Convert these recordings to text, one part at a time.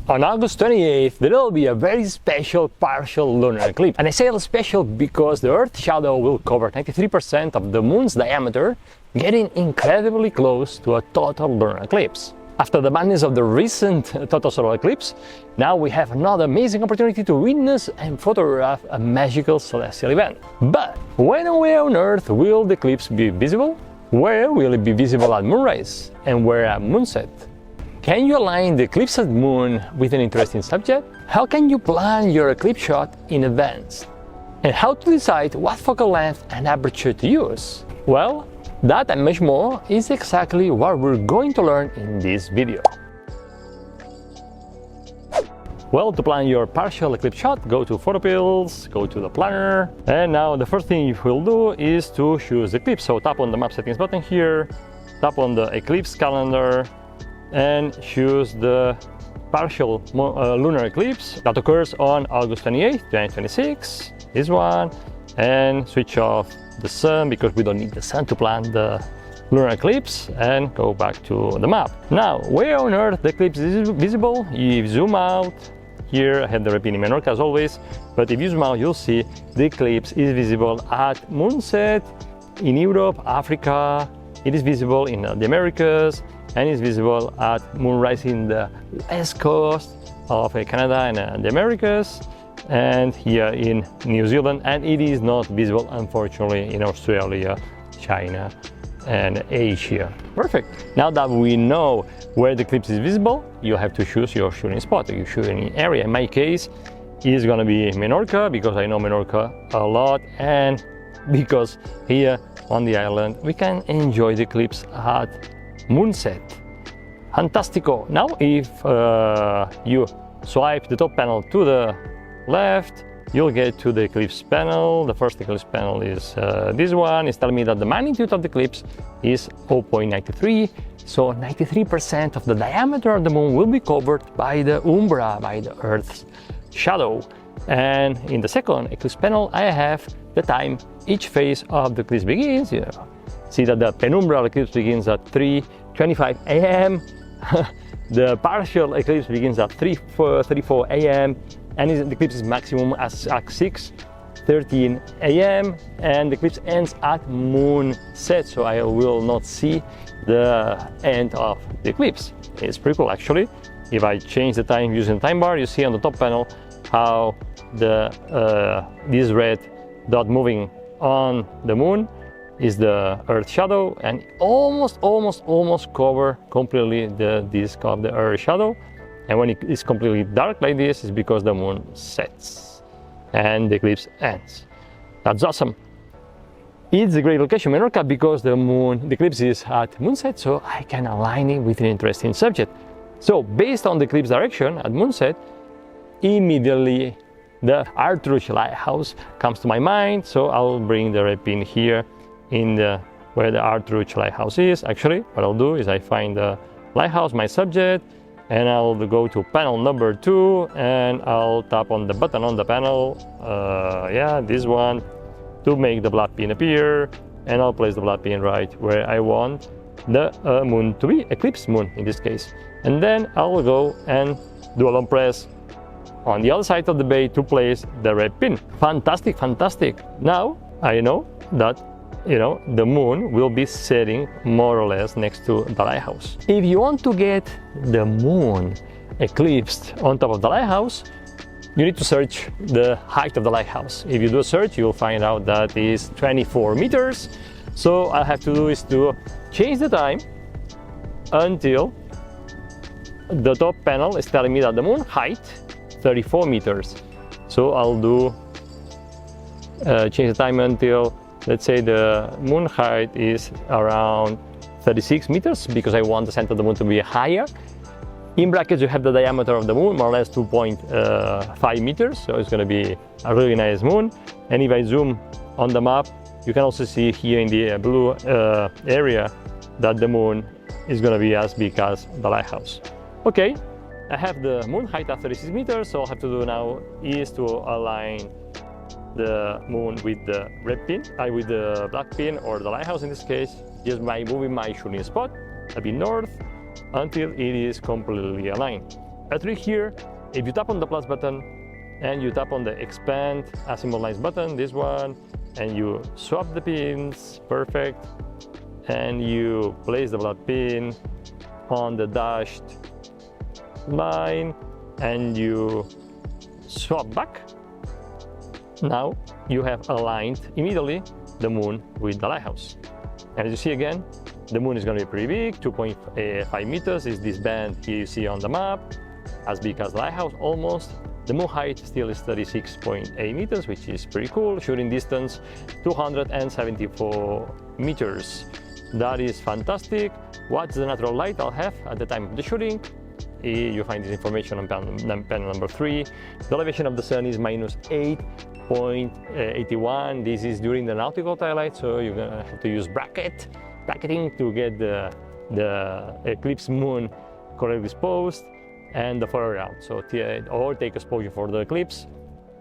On August 28th, there will be a very special partial lunar eclipse. And I say special because the Earth shadow will cover 93% of the Moon's diameter, getting incredibly close to a total lunar eclipse. After the madness of the recent total solar eclipse, now we have another amazing opportunity to witness and photograph a magical celestial event. But when and where on Earth will the eclipse be visible? Where will it be visible at moonrise and where at moonset? Can you align the eclipsed moon with an interesting subject? How can you plan your eclipse shot in advance? And how to decide what focal length and aperture to use? Well, that and much more is exactly what we're going to learn in this video. Well, to plan your partial eclipse shot, go to PhotoPills, go to the planner, and now the first thing you will do is to choose the eclipse. So tap on the map settings button here, tap on the eclipse calendar, and choose the partial lunar eclipse that occurs on August 28th, 2026, this one, and switch off the sun because we don't need the sun to plan the lunar eclipse, and go back to the map. Now, where on Earth the eclipse is visible? You zoom out. Here I have the repeat in Menorca as always, but if you zoom out, you'll see the eclipse is visible at moonset in Europe, Africa. It is visible in the Americas, and is visible at moonrise in the west coast of Canada and the Americas, and here in New Zealand, and it is not visible unfortunately in Australia, China and Asia. Perfect. Now that we know where the eclipse is visible, you have to choose your shooting spot, your shooting area. In my case, it's gonna be Menorca because I know Menorca a lot, and because here on the island we can enjoy the eclipse at moonset. Fantastico! Now if you swipe the top panel to the left, you'll get to the eclipse panel. The first eclipse panel is this one. It's telling me that the magnitude of the eclipse is 0.93, so 93% of the diameter of the moon will be covered by the umbra, by the Earth's shadow. And in the second eclipse panel, I have the time each phase of the eclipse begins. You see that the penumbral eclipse begins at 3:25 a.m. The partial eclipse begins at 3:34 a.m. and the eclipse is maximum at 6:13 a.m. and the eclipse ends at moonset, so I will not see the end of the eclipse. It's pretty cool actually. If I change the time using the time bar, you see on the top panel how the this red dot moving on the moon is the Earth shadow, and almost cover completely the disk of the Earth shadow. And when it is completely dark like this, it's because the moon sets and the eclipse ends. That's awesome. It's a great location, Menorca, because the eclipse is at moonset, so I can align it with an interesting subject. So based on the eclipse direction at moonset, immediately the Artrutx Lighthouse comes to my mind, so I'll bring the red pin here in where the Artrutx Lighthouse is. Actually, what I'll do is I find the lighthouse, my subject, and I'll go to panel number 2, and I'll tap on the button on the panel, yeah, this one, to make the black pin appear, and I'll place the black pin right where I want the moon to be, eclipse moon in this case. And then I'll go and do a long press on the other side of the bay to place the red pin. Fantastic, fantastic. Now I know that the moon will be setting more or less next to the lighthouse. If you want to get the moon eclipsed on top of the lighthouse, you need to search the height of the lighthouse. If you do a search, you'll find out that is 24 meters. So all I have to do is to change the time until the top panel is telling me that the moon height 34 meters. So I'll do change the time until, let's say, the moon height is around 36 meters because I want the center of the moon to be higher. In brackets, you have the diameter of the moon, more or less 2.5 meters, so it's going to be a really nice moon. And if I zoom on the map, you can also see here in the blue area that the moon is going to be as big as the lighthouse. Okay, I have the moon height at 36 meters, so all I have to do now is to align the moon with the red pin, with the black pin, or the lighthouse in this case, just by moving my shooting spot a bit north until it is completely aligned. a trick here. If you tap on the plus button and you tap on the expand azimuth lines button, this one, and you swap the pins, perfect, and you place the blood pin on the dashed line and you swap back. Now you have aligned immediately the moon with the lighthouse. And as you see again, the moon is going to be pretty big, 2.5 meters is this band here you see on the map, as big as the lighthouse almost. The moon height still is 36.8 meters, which is pretty cool. Shooting distance, 274 meters. That is fantastic. What's the natural light I'll have at the time of the shooting? You find this information on panel number 3. The elevation of the sun is minus 8.81. This is during the nautical twilight, so you're gonna have to use bracketing to get the eclipse moon correctly exposed and the far around. So or take exposure for the eclipse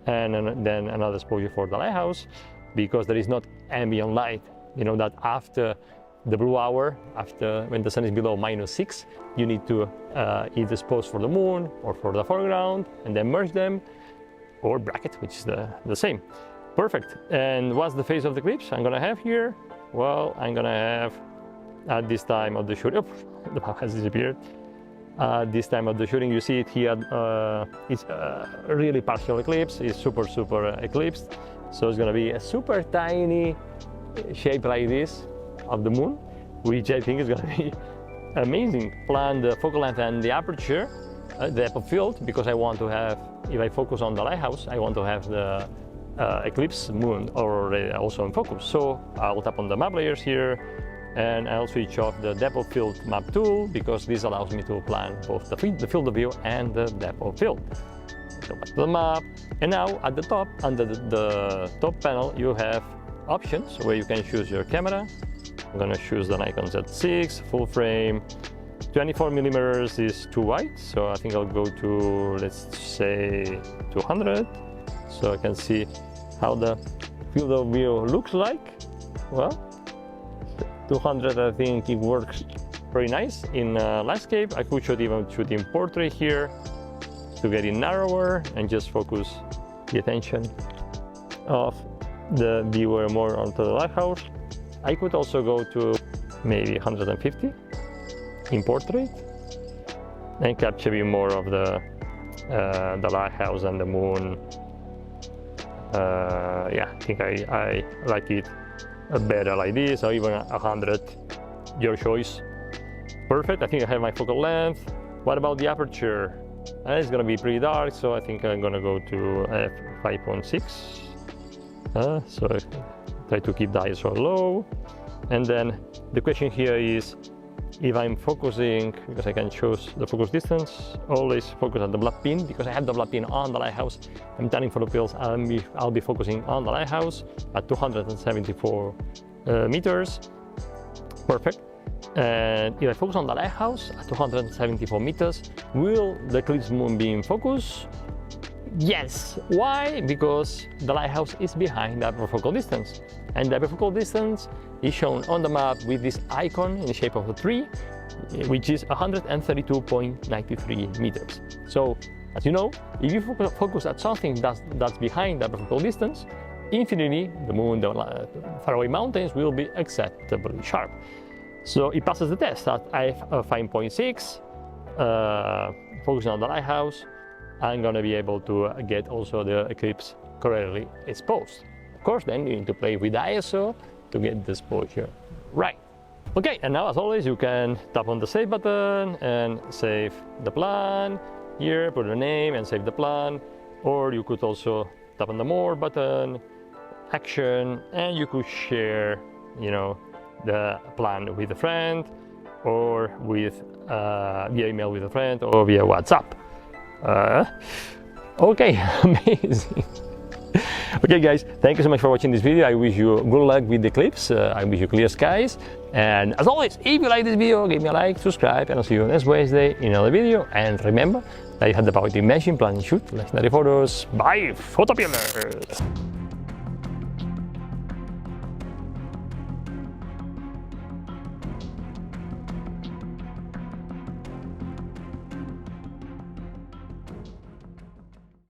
and then another exposure for the lighthouse, because there is not ambient light. You know that after the blue hour, after when the sun is below -6, you need to either expose for the moon or for the foreground and then merge them, or bracket, which is the same. Perfect. And what's the phase of the eclipse I'm gonna have here? Well, I'm gonna have at this time of the shooting, the map has disappeared. This time of the shooting, you see it here, it's a really partial eclipse, it's super eclipsed. So it's gonna be a super tiny shape like this of the moon, which I think is gonna be amazing. Plan the focal length and the aperture, the depth of field, because I want to have, if I focus on the lighthouse, I want to have the eclipse moon already also in focus. So I'll tap on the map layers here, and I'll switch off the depth of field map tool, because this allows me to plan both the field of view and the depth of field. Go back to the map, and now at the top, under the top panel, you have options where you can choose your camera. I'm gonna choose the Nikon Z6 full frame. 24 millimeters is too wide, so I think I'll go to, let's say, 200, so I can see how the field of view looks like. Well, 200, I think it works very nice in landscape. I could even shoot in portrait here to get it narrower and just focus the attention of the viewer more onto the lighthouse. I could also go to maybe 150 in portrait and capture a bit more of the lighthouse and the moon. Yeah, I think I like it better like this, or even 100, your choice. Perfect. I think I have my focal length. What about the aperture? It's gonna be pretty dark, so I think I'm gonna go to f5.6. So I try to keep the ISO low. And then the question here is, if I'm focusing, because I can choose the focus distance, always focus on the blood pin, because I have the blood pin on the lighthouse. I'm turning PhotoPills, I'll be focusing on the lighthouse at 274 meters. Perfect. And if I focus on the lighthouse at 274 meters, will the eclipse moon be in focus? Yes. Why? Because the lighthouse is behind the hyperfocal distance. And the hyperfocal distance is shown on the map with this icon in the shape of a tree, which is 132.93 meters. So, as you know, if you focus at something that's behind the hyperfocal distance, infinity, the moon, the faraway mountains will be acceptably sharp. So it passes the test at f5.6, focusing on the lighthouse. I'm gonna be able to get also the eclipse correctly exposed. Of course, then you need to play with the ISO to get the exposure right. Okay, and now as always, you can tap on the save button and save the plan. Here, put a name and save the plan. Or you could also tap on the more button, action, and you could share, you know, the plan with a friend, or with via email with a friend, or via WhatsApp. Okay, amazing. Okay guys, thank you so much for watching this video. I wish you good luck with the eclipse. I wish you clear skies. And as always, if you like this video, give me a like, subscribe, and I'll see you next Wednesday in another video. And remember that you have the power to imagine, plan, and shoot legendary photos. Bye, PhotoPillers!